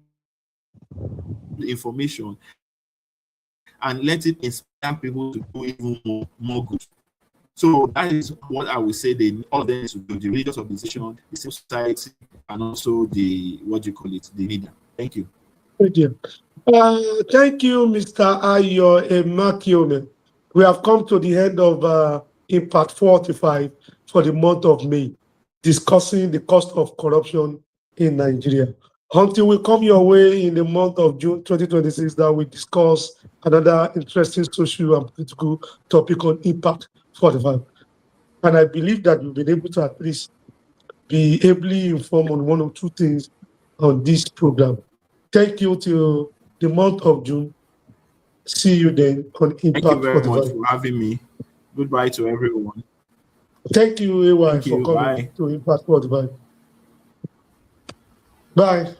information and let it inspire people to do even more good. So that is what I would say all of them should do: the religious organization, the civil society, and also the media. Thank you. Thank you. Thank you, Mr. Ayo Emakhiomhe. We have come to the end of Impact 45 for the month of May, discussing the cost of corruption in Nigeria. Until we come your way in the month of June 2026, that we discuss another interesting social and political topic on Impact 45. And I believe that we've been able to at least be ably informed on one or two things on this program. Thank you till the month of June. See you then on Thank you Impact very much 45. for having me. Goodbye to everyone. Thank you, AY, Thank for you. coming Bye. to Impact 45. Bye.